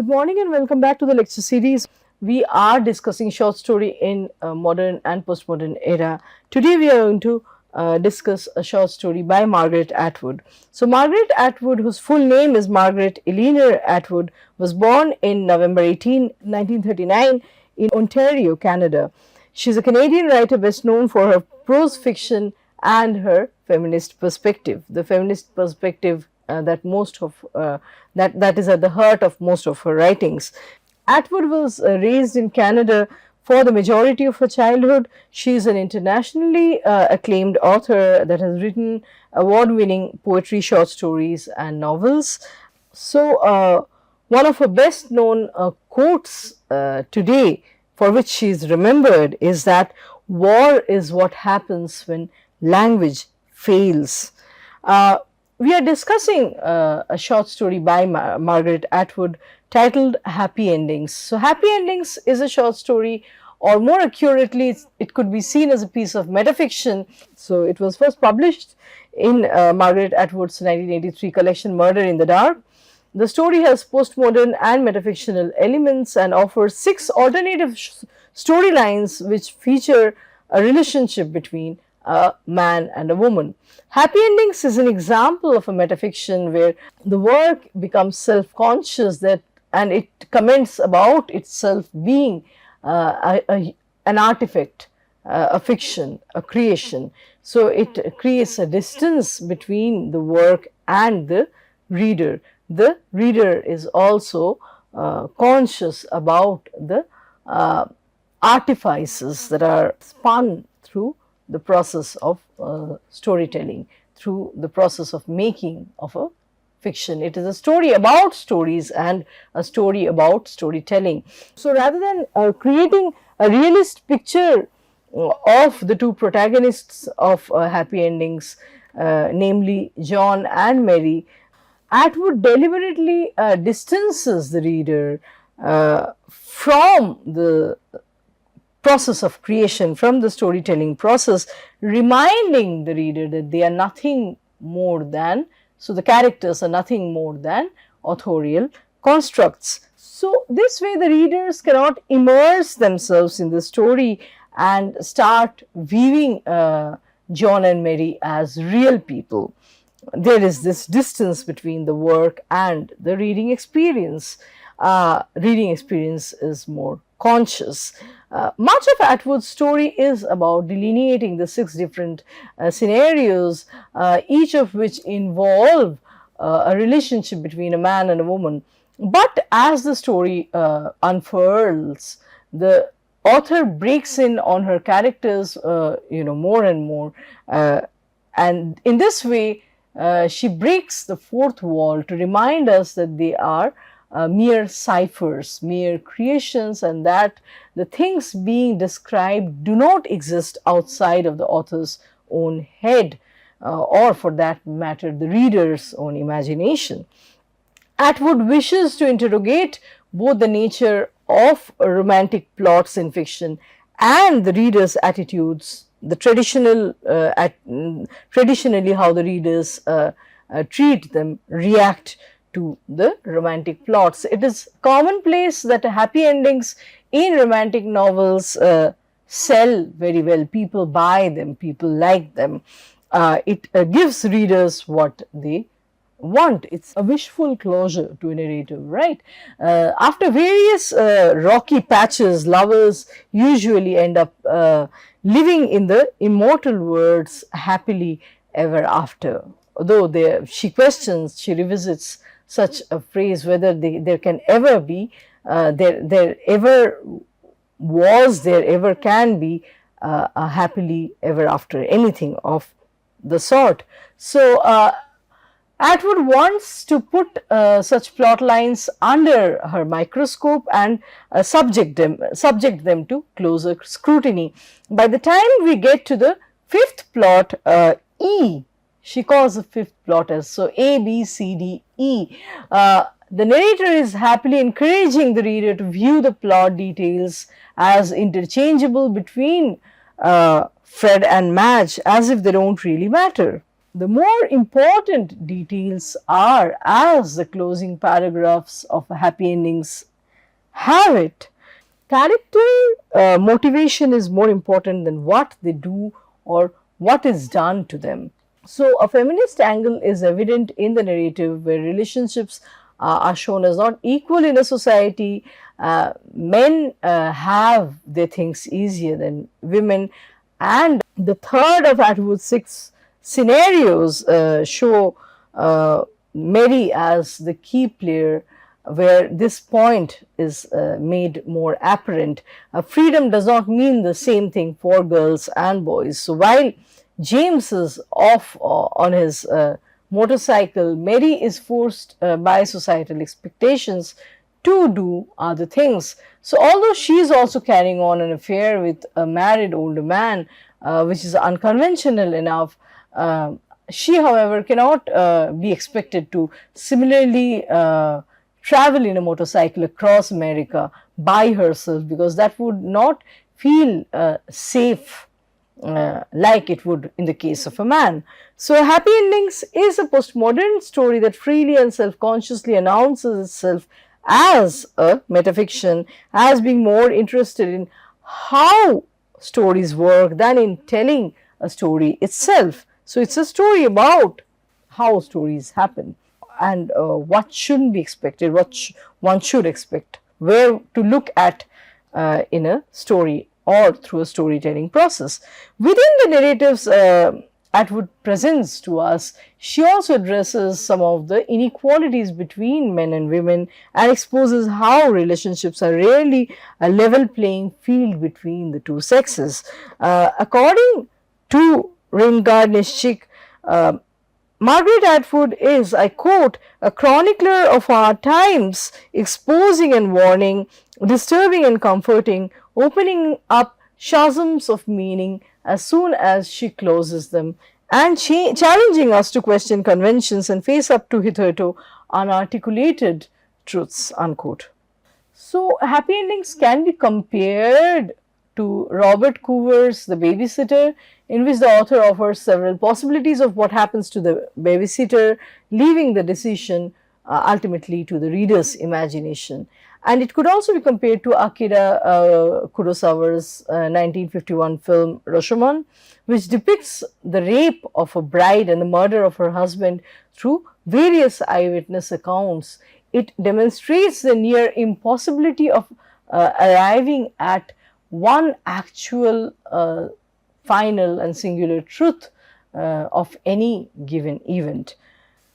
Good morning and welcome back to the lecture series. We are discussing short story in modern and postmodern era. Today we are going to discuss a short story by Margaret Atwood. So Margaret Atwood, whose full name is Margaret Eleanor Atwood, was born in November 1939 in Ontario, Canada. She's a Canadian writer best known for her prose fiction and her feminist perspective. The feminist perspective that is at the heart of most of her writings. Atwood was raised in Canada for the majority of her childhood. She is an internationally acclaimed author that has written award-winning poetry, short stories, and novels. So, one of her best-known quotes today, for which she is remembered, is that war is what happens when language fails. We are discussing a short story by Margaret Atwood titled Happy Endings. So, Happy Endings is a short story, or more accurately, it could be seen as a piece of metafiction. So, it was first published in Margaret Atwood's 1983 collection Murder in the Dark. The story has postmodern and metafictional elements and offers 6 alternative storylines which feature a relationship between a man and a woman. Happy Endings is an example of a metafiction where the work becomes self-conscious and it comments about itself being an artifact, a fiction, a creation. So it creates a distance between the work and the reader. The reader is also conscious about the artifices that are spun through the process of storytelling, through the process of making of a fiction. It is a story about stories and a story about storytelling. So, rather than creating a realist picture of the two protagonists of Happy Endings, namely John and Mary, Atwood deliberately distances the reader from the process of creation, from the storytelling process, reminding the reader that they are nothing more than, so the characters are nothing more than authorial constructs. So, this way the readers cannot immerse themselves in the story and start viewing John and Mary as real people. There is this distance between the work and the reading experience. Reading experience is more conscious. Much of Atwood's story is about delineating the 6 different scenarios, each of which involve a relationship between a man and a woman. But as the story unfurls, the author breaks in on her characters, more and more, and in this way, she breaks the 4th wall to remind us that they are mere ciphers, mere creations, and that the things being described do not exist outside of the author's own head, or for that matter, the reader's own imagination. Atwood wishes to interrogate both the nature of romantic plots in fiction and the reader's attitudes, the traditionally how the readers treat them, react to the romantic plots. It is commonplace that happy endings in romantic novels sell very well. People buy them, people like them. It gives readers what they want. It's a wishful closure to a narrative, right? After various rocky patches, lovers usually end up living in the immortal words happily ever after. Although she questions, she revisits such a phrase, whether there can ever be, there ever was, there ever can be a happily ever after, anything of the sort. So, Atwood wants to put such plot lines under her microscope and subject them to closer scrutiny. By the time we get to the 5th plot, E, she calls the 5th plot as so A, B, C, D, E. The narrator is happily encouraging the reader to view the plot details as interchangeable between Fred and Madge, as if they don't really matter. The more important details are, as the closing paragraphs of happy endings have it, character motivation is more important than what they do or what is done to them. So, a feminist angle is evident in the narrative where relationships are shown as not equal in a society. Men have their things easier than women, and the third of Atwood's six scenarios show Mary as the key player, where this point is made more apparent. Freedom does not mean the same thing for girls and boys. So while James is off on his motorcycle, Mary is forced by societal expectations to do other things. So although she is also carrying on an affair with a married older man, which is unconventional enough, she, however, cannot be expected to similarly travel in a motorcycle across America by herself, because that would not feel safe like it would in the case of a man. So, Happy Endings is a postmodern story that freely and self-consciously announces itself as a metafiction, as being more interested in how stories work than in telling a story itself. So, it's a story about how stories happen and what shouldn't be expected, what one should expect, where to look at in a story or through a storytelling process. Within the narratives Atwood presents to us, she also addresses some of the inequalities between men and women and exposes how relationships are rarely a level playing field between the two sexes. According to Ringarnischik, Margaret Atwood is, I quote, a chronicler of our times, exposing and warning, disturbing and comforting, opening up chasms of meaning as soon as she closes them, and challenging us to question conventions and face up to hitherto unarticulated truths, unquote. So, Happy Endings can be compared to Robert Coover's The Babysitter, in which the author offers several possibilities of what happens to the babysitter, leaving the decision ultimately to the reader's imagination. And it could also be compared to Akira Kurosawa's 1951 film Rashomon, which depicts the rape of a bride and the murder of her husband through various eyewitness accounts. It demonstrates the near impossibility of arriving at one actual final and singular truth of any given event.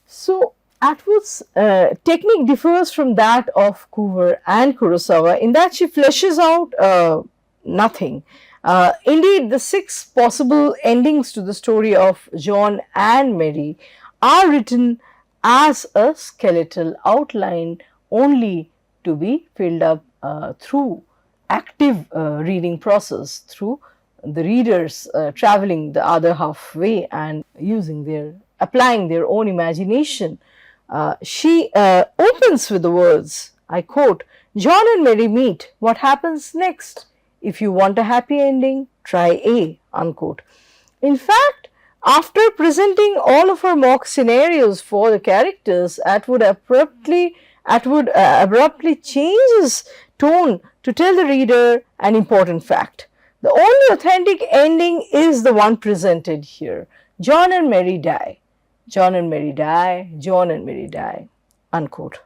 So, Atwood's technique differs from that of Coover and Kurosawa in that she fleshes out nothing. Indeed, the six possible endings to the story of John and Mary are written as a skeletal outline, only to be filled up through active reading process, through the readers traveling the other halfway and applying their own imagination. She opens with the words, I quote, John and Mary meet. What happens next? If you want a happy ending, try A, unquote. In fact, after presenting all of her mock scenarios for the characters, Atwood abruptly changes tone to tell the reader an important fact. The only authentic ending is the one presented here. John and Mary die. John and Mary die. John and Mary die. Unquote.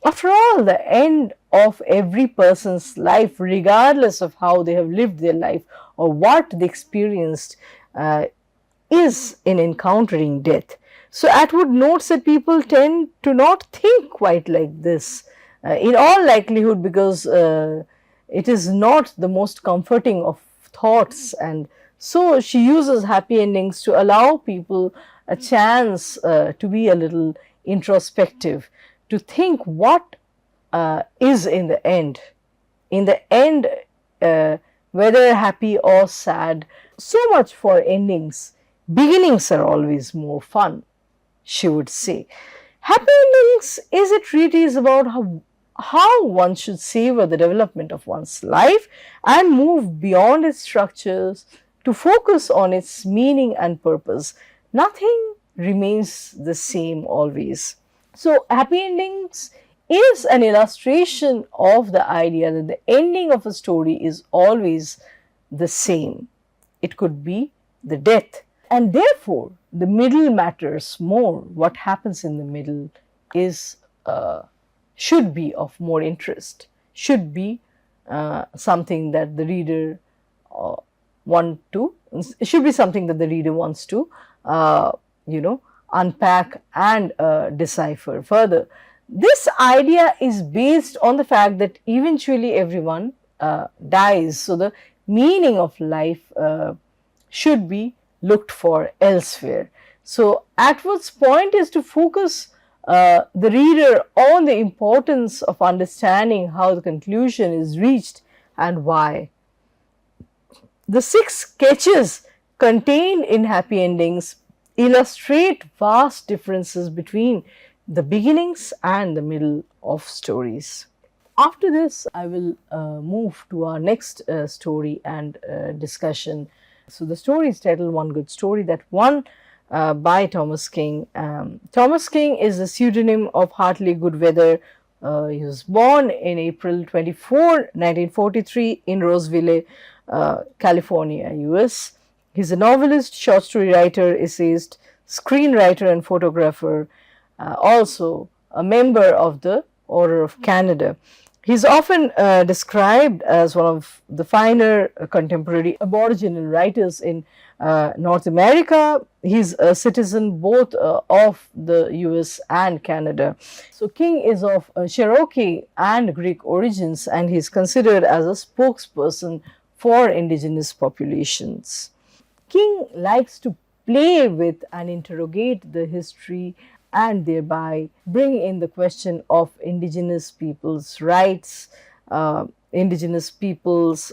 After all, the end of every person's life, regardless of how they have lived their life or what they experienced, is in encountering death. So Atwood notes that people tend to not think quite like this, in all likelihood because it is not the most comforting of thoughts, and so she uses happy endings to allow people a chance to be a little introspective, to think what is in the end. In the end, whether happy or sad. So much for endings. Beginnings are always more fun, she would say. Happy Endings is a treatise about how one should savor the development of one's life and move beyond its structures to focus on its meaning and purpose. Nothing remains the same always. So, happy endings is an illustration of the idea that the ending of a story is always the same. It could be the death, and therefore the middle matters more. What happens in the middle is should be of more interest, should be something that the reader should be something that the reader wants to unpack and decipher further. This idea is based on the fact that eventually everyone dies, so the meaning of life should be looked for elsewhere. So, Atwood's point is to focus the reader on the importance of understanding how the conclusion is reached and why. The 6 sketches contained in Happy Endings illustrate vast differences between the beginnings and the middle of stories. After this, I will move to our next story and discussion. So, the story is titled One Good Story, that one by Thomas King. Thomas King is the pseudonym of Hartley Goodweather. He was born in April 24, 1943 in Roseville, California, US. He's a novelist, short story writer, essayist, screenwriter and photographer, also a member of the Order of Canada. He's often described as one of the finer contemporary Aboriginal writers in North America. He's a citizen both of the US and Canada. So, King is of Cherokee and Greek origins, and he's considered as a spokesperson for indigenous populations. King likes to play with and interrogate the history and thereby bring in the question of indigenous people's rights, indigenous people's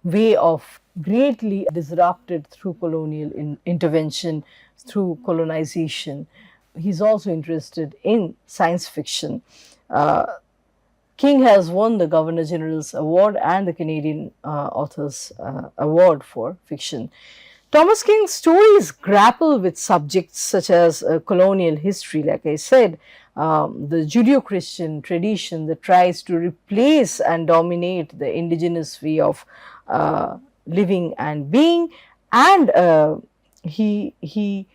way of greatly disrupted through colonial intervention, through colonization. He's also interested in science fiction. King has won the Governor General's Award and the Canadian Authors Award for fiction. Thomas King's stories grapple with subjects such as colonial history, like I said, the Judeo-Christian tradition that tries to replace and dominate the indigenous way of living and being, and he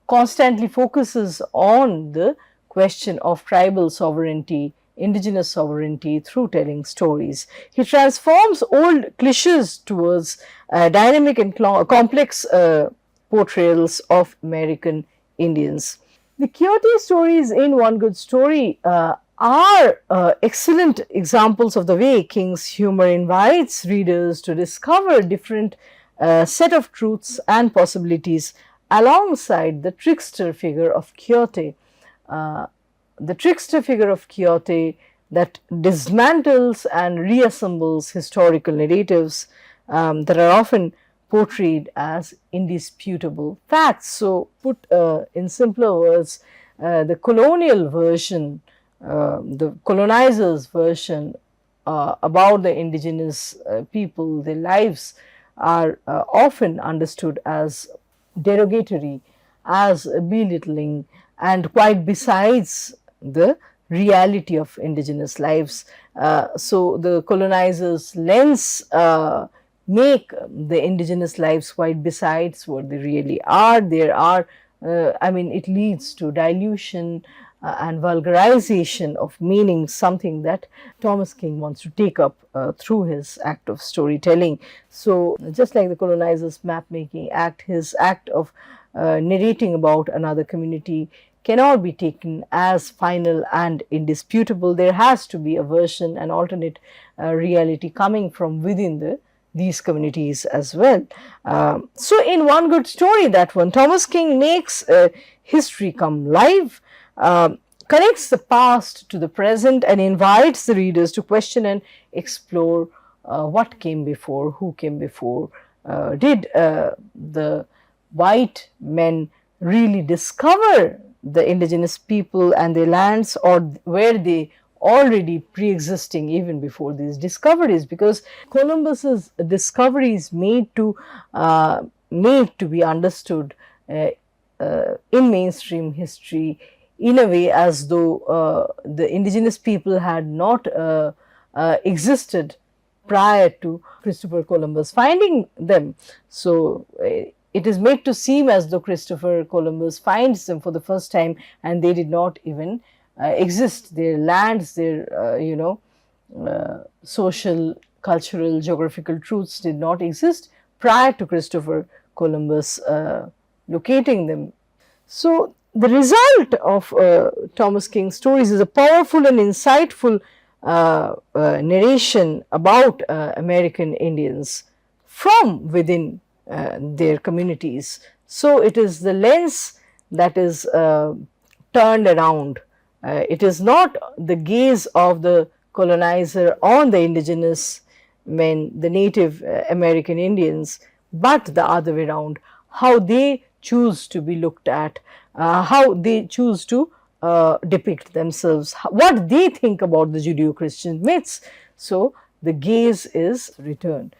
constantly focuses on the question of tribal sovereignty, indigenous sovereignty through telling stories. He transforms old cliches towards dynamic and complex portrayals of American Indians. The Quixote stories in One Good Story are excellent examples of the way King's humor invites readers to discover different set of truths and possibilities alongside the trickster figure of Quixote. The trickster figure of Quixote that dismantles and reassembles historical narratives that are often portrayed as indisputable facts. So, put in simpler words, the colonial version, the colonizers' version about the indigenous people, their lives are often understood as derogatory, as belittling, and quite besides the reality of indigenous lives. So, the colonizers' lens make the indigenous lives quite besides what they really are. There are, it leads to dilution and vulgarization of meaning, something that Thomas King wants to take up through his act of storytelling. So, just like the colonizers' map-making act, his act of narrating about another community cannot be taken as final and indisputable. There has to be a version, an alternate reality coming from within these communities as well. So, in One Good Story, that one, Thomas King makes history come live, connects the past to the present, and invites the readers to question and explore what came before, who came before. Did the white men really discover the indigenous people and their lands, or were they already pre-existing even before these discoveries? Because Columbus's discoveries made to be understood in mainstream history in a way as though the indigenous people had not existed prior to Christopher Columbus finding them. So it is made to seem as though Christopher Columbus finds them for the first time and they did not even exist. Their lands, their social, cultural, geographical truths did not exist prior to Christopher Columbus locating them. So the result of Thomas King's stories is a powerful and insightful narration about American Indians from within their communities. So it is the lens that is turned around. It is not the gaze of the colonizer on the indigenous men, the Native American Indians, but the other way around, how they choose to be looked at, how they choose to depict themselves, what they think about the Judeo-Christian myths. So the gaze is returned.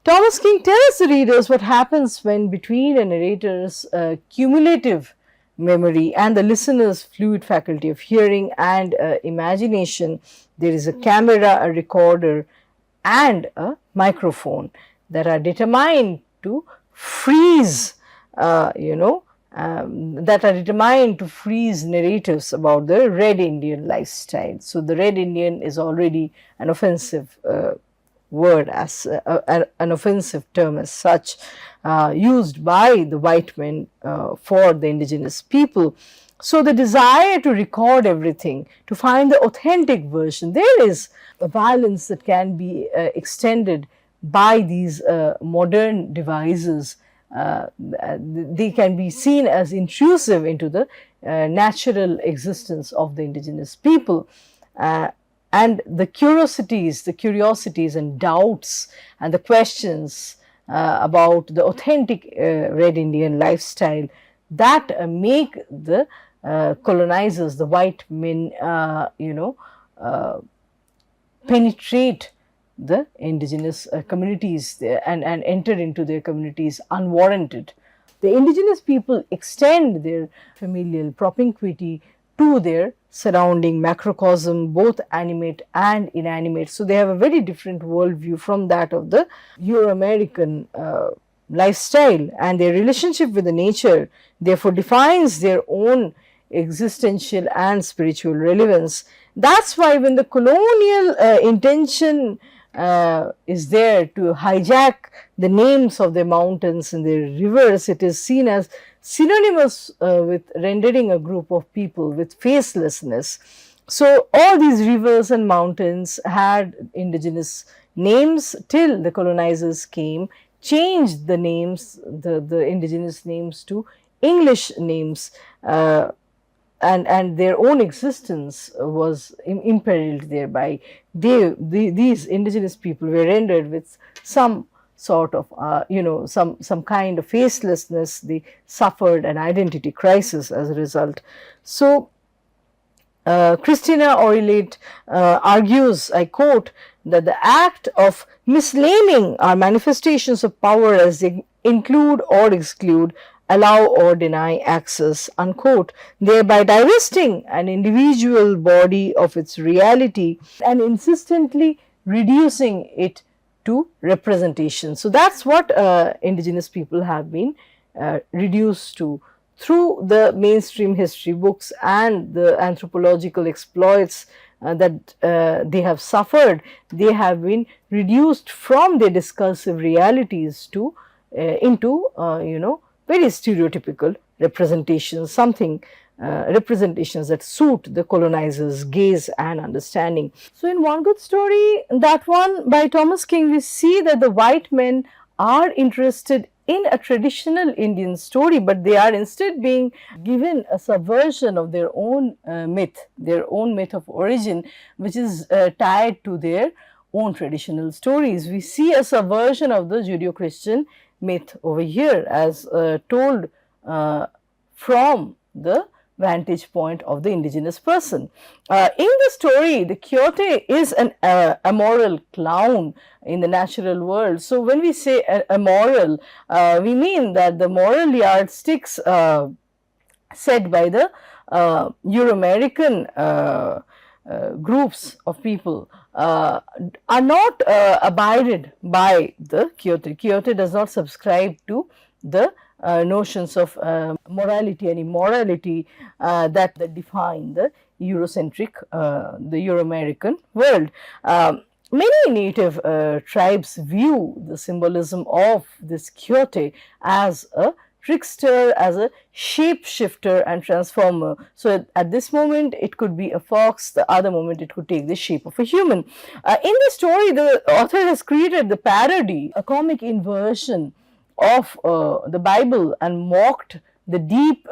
Thomas King tells the readers what happens when between a narrator's cumulative memory and the listener's fluid faculty of hearing and imagination, there is a camera, a recorder, and a microphone that are determined to freeze, narratives about the Red Indian lifestyle. So the Red Indian is already an offensive word, as an offensive term as such, used by the white men for the indigenous people. So the desire to record everything, to find the authentic version, there is a violence that can be extended by these modern devices. They can be seen as intrusive into the natural existence of the indigenous people. And the curiosities and doubts and the questions about the authentic Red Indian lifestyle that make the colonizers, the white men, penetrate the indigenous communities and enter into their communities unwarranted. The indigenous people extend their familial propinquity to their surrounding macrocosm, both animate and inanimate. So they have a very different worldview from that of the Euro-American lifestyle, and their relationship with the nature therefore defines their own existential and spiritual relevance. That's why when the colonial intention is there to hijack the names of their mountains and their rivers, it is seen as synonymous with rendering a group of people with facelessness. So all these rivers and mountains had indigenous names till the colonizers came, changed the names, the indigenous names, to English names, and their own existence was imperiled thereby. These indigenous people were rendered with some sort of, some kind of facelessness. They suffered an identity crisis as a result. So Christina Oilete argues, I quote, that the act of misnaming our manifestations of power as they include or exclude, allow or deny access, unquote, thereby divesting an individual body of its reality and insistently reducing it to representation. So that's what indigenous people have been reduced to through the mainstream history books and the anthropological exploits that they have suffered. They have been reduced from their discursive realities to into very stereotypical representations, representations that suit the colonizer's gaze and understanding. So in One Good Story, that one by Thomas King, we see that the white men are interested in a traditional Indian story, but they are instead being given a subversion of their own myth of origin, which is tied to their own traditional stories. We see a subversion of the Judeo-Christian myth over here as told from the vantage point of the indigenous person. In the story, the Quixote is an amoral clown in the natural world. So when we say amoral, we mean that the moral yardsticks said by the Euro-American groups of people are not abided by the Quixote. Quixote does not subscribe to the notions of morality and immorality that define the Eurocentric, the Euro-American world. Many native tribes view the symbolism of this Quixote as a trickster, as a shapeshifter and transformer. So at this moment it could be a fox, the other moment it could take the shape of a human. In the story, the author has created the parody, a comic inversion of the Bible, and mocked the deep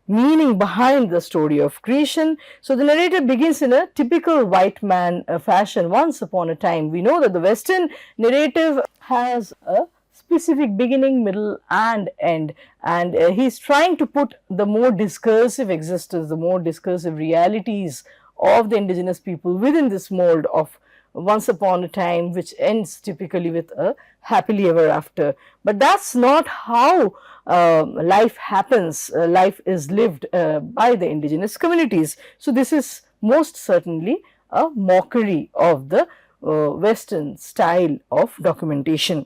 meaning behind the story of creation. So the narrator begins in a typical white man fashion. Once upon a time, we know that the Western narrative has a specific beginning, middle and end, and he's trying to put the more discursive existence, the more discursive realities of the indigenous people within this mold of once upon a time, which ends typically with a happily ever after. But that's not how life happens. Life is lived by the indigenous communities. So this is most certainly a mockery of the Western style of documentation.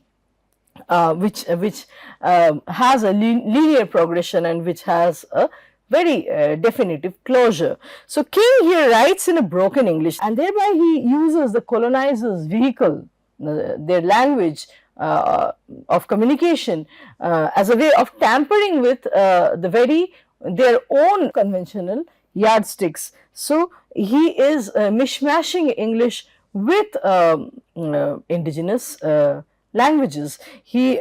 Which has a linear progression and which has a very definitive closure. So King here writes in a broken English, and thereby he uses the colonizers' vehicle, their language of communication, as a way of tampering with their own conventional yardsticks. So he is mishmashing English with indigenous languages.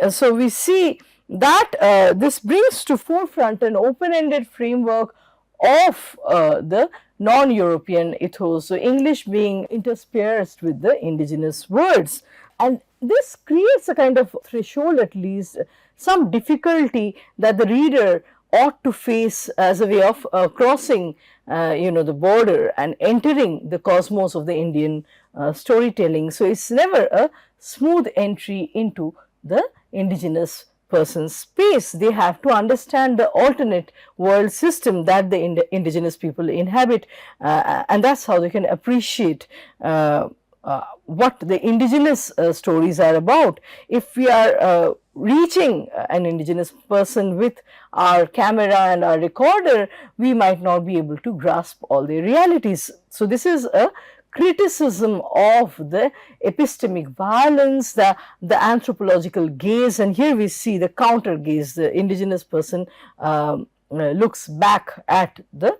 So we see that this brings to forefront an open-ended framework of the non-European ethos, so English being interspersed with the indigenous words. And this creates a kind of threshold, at least some difficulty that the reader ought to face as a way of crossing the border and entering the cosmos of the Indian storytelling. So it's never a smooth entry into the indigenous person's space. They have to understand the alternate world system that the indigenous people inhabit, and that's how they can appreciate what the indigenous stories are about. If we are reaching an indigenous person with our camera and our recorder, we might not be able to grasp all their realities. So this is a criticism of the epistemic violence, the anthropological gaze, and here we see the counter gaze. The indigenous person looks back at the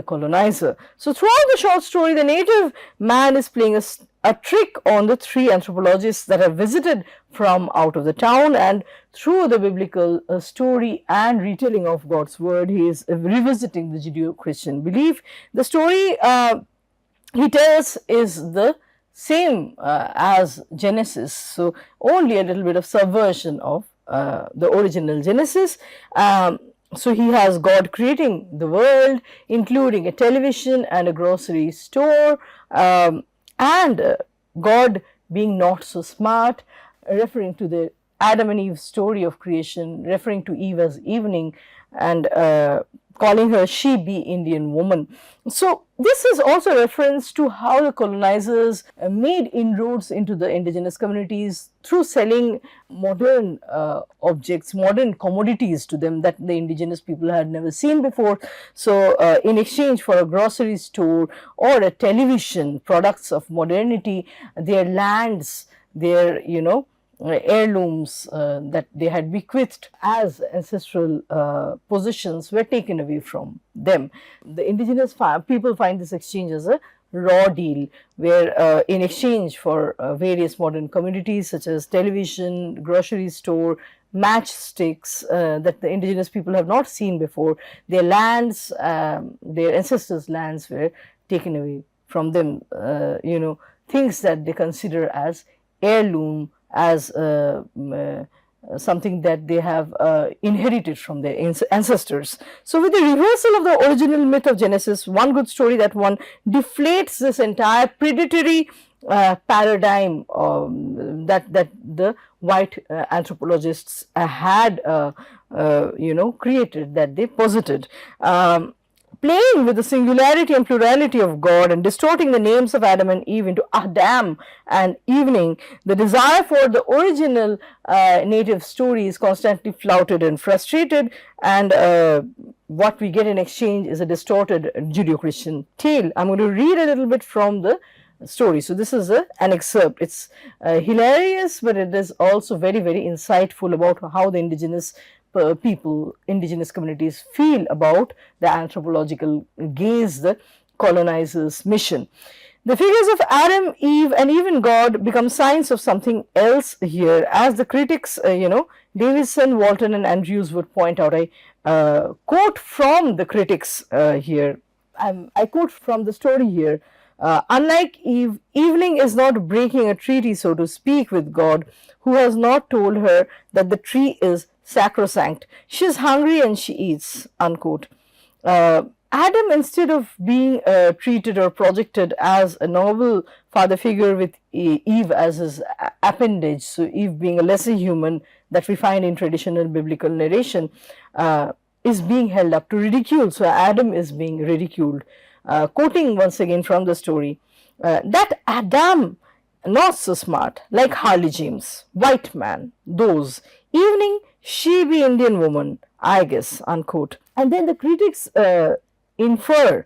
colonizer. So throughout the short story, the native man is playing a trick on the three anthropologists that have visited from out of the town, and through the biblical story and retelling of God's word, he is revisiting the Judeo-Christian belief. The story he tells is the same as Genesis, so only a little bit of subversion of the original Genesis. So he has God creating the world, including a television and a grocery store, and God being not so smart, referring to the Adam and Eve story of creation, referring to Eve as evening, and calling her she be Indian woman. So this is also a reference to how the colonizers made inroads into the indigenous communities through selling modern objects, modern commodities to them that the indigenous people had never seen before. So in exchange for a grocery store or a television, products of modernity, their lands, their heirlooms that they had bequeathed as ancestral possessions were taken away from them. The indigenous people find this exchange as a raw deal, where in exchange for various modern commodities such as television, grocery store, matchsticks that the indigenous people have not seen before, their lands, their ancestors' lands were taken away from them. Things that they consider as heirloom, as something that they have inherited from their ancestors. So with the reversal of the original myth of Genesis, one good story that one deflates this entire predatory paradigm that the white anthropologists had created, that they posited. Playing with the singularity and plurality of God and distorting the names of Adam and Eve into Adam and evening, the desire for the original native story is constantly flouted and frustrated, and what we get in exchange is a distorted Judeo-Christian tale. I'm going to read a little bit from the story. So this is an excerpt. It's hilarious, but it is also very, very insightful about how the indigenous people, indigenous communities feel about the anthropological gaze, the colonizers' mission. The figures of Adam, Eve, and even God become signs of something else here, as the critics, Davison, Walton, and Andrews would point out. I quote from the critics here. I quote from the story here. Unlike Eve, evening is not breaking a treaty, so to speak, with God, who has not told her that the tree is sacrosanct. She is hungry and she eats, unquote. Adam, instead of being treated or projected as a noble father figure with Eve as his appendage, so Eve being a lesser human that we find in traditional biblical narration, is being held up to ridicule. So Adam is being ridiculed. Quoting once again from the story, that Adam, not so smart, like Harley James, white man, those, evening, she be Indian woman, I guess, unquote. And then the critics infer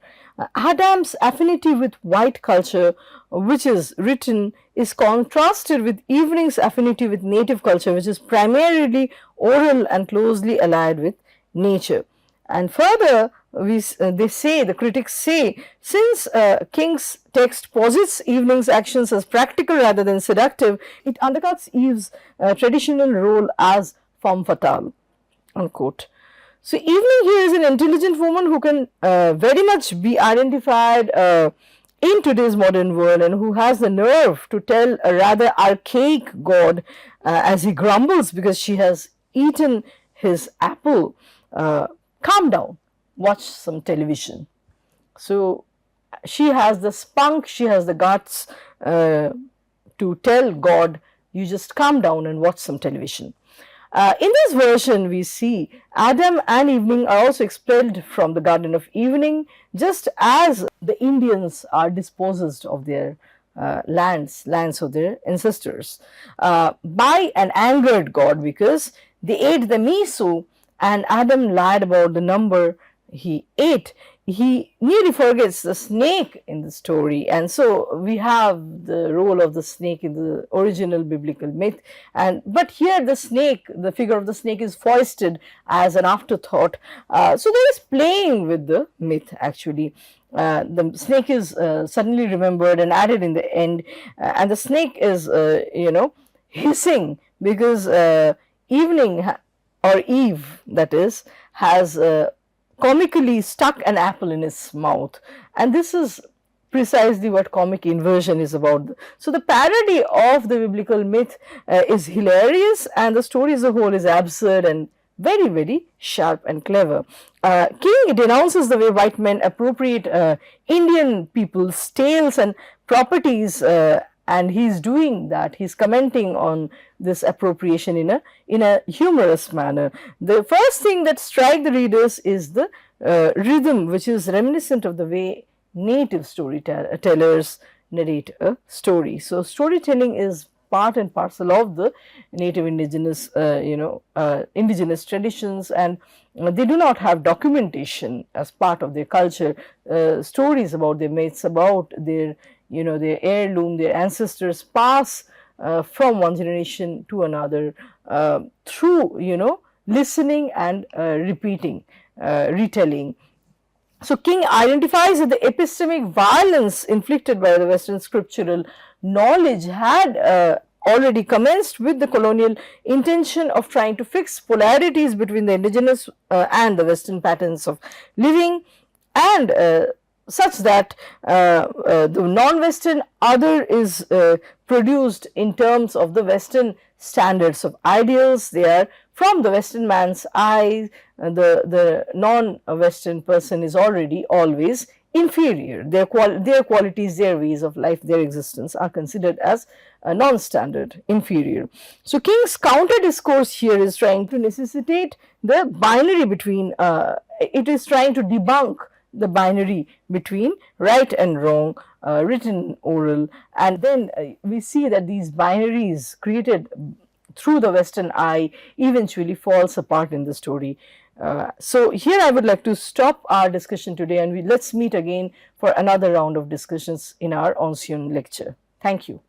Adam's affinity with white culture, which is written, is contrasted with evening's affinity with native culture, which is primarily oral and closely allied with nature. And further, the critics say, since King's text posits evening's actions as practical rather than seductive, it undercuts Eve's traditional role as femme fatale, unquote. So evening here is an intelligent woman who can very much be identified in today's modern world, and who has the nerve to tell a rather archaic God as he grumbles because she has eaten his apple, calm down, watch some television. So she has the spunk, she has the guts to tell God, you just calm down and watch some television. In this version, we see Adam and evening are also expelled from the Garden of Evening, just as the Indians are dispossessed of their lands of their ancestors, by an angered God, because they ate the miso and Adam lied about the number he ate. He nearly forgets the snake in the story, and so we have the role of the snake in the original biblical myth. But here the snake, the figure of the snake, is foisted as an afterthought. So there is playing with the myth actually. The snake is suddenly remembered and added in the end, and the snake is hissing because evening or Eve, that is, has comically stuck an apple in his mouth, and this is precisely what comic inversion is about. So the parody of the biblical myth is hilarious, and the story as a whole is absurd and very, very sharp and clever. King denounces the way white men appropriate Indian people's tales and properties, and he's doing that. He's commenting on this appropriation in a humorous manner. The first thing that strikes the readers is the rhythm, which is reminiscent of the way native storytellers narrate a story. So storytelling is part and parcel of the native indigenous indigenous traditions, and they do not have documentation as part of their culture. Stories about their myths, about their their heirloom, their ancestors pass from one generation to another through listening and repeating, retelling. So King identifies that the epistemic violence inflicted by the Western scriptural knowledge had already commenced with the colonial intention of trying to fix polarities between the indigenous and the Western patterns of living, and such that the non-Western other is produced in terms of the Western standards of ideals. They are from the Western man's eye. The non-Western person is already always inferior. Their qualities, their ways of life, their existence are considered as non-standard, inferior. So King's counter discourse here is trying to necessitate the binary between, it is trying to debunk the binary between right and wrong, written, oral, and then we see that these binaries created through the Western eye eventually falls apart in the story. So here I would like to stop our discussion today, and let's meet again for another round of discussions in our ensuing lecture. Thank you.